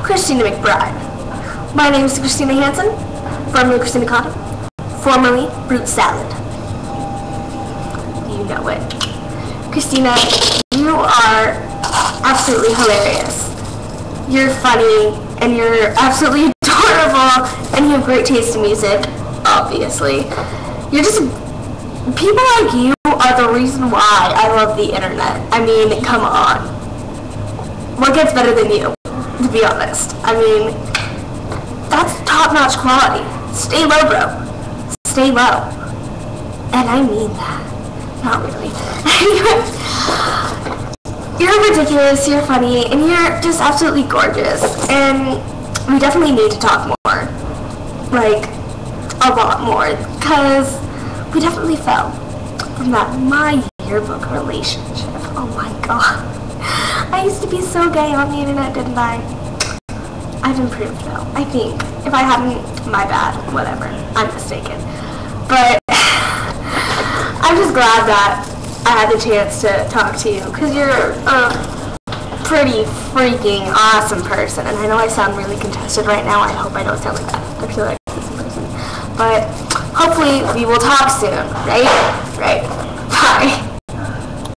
Christina McBride. My name is Christina Hansen, formerly Christina Cotton, formerly Fruit Salad. You know it. Christina, you are absolutely hilarious. You're funny, and you're absolutely adorable, and you have great taste in music, obviously. You're just, people like you are the reason why I love the internet. I mean, come on. What gets better than you, to be honest? I mean, that's top-notch quality. Stay low, bro. Stay low. And I mean that. Not really. Anyway, you're ridiculous, you're funny, and you're just absolutely gorgeous. And we definitely need to talk more. Like, a lot more. Because we definitely fell from that My Yearbook relationship. Oh my god. I used to be so gay on the internet, didn't I? I've improved though, I think. If I hadn't, my bad, whatever. I'm mistaken. But I'm just glad that I had the chance to talk to you, because you're a pretty freaking awesome person. And I know I sound really contested right now. I hope I don't sound like that. I feel like this person. But hopefully we will talk soon, right? Right. Bye.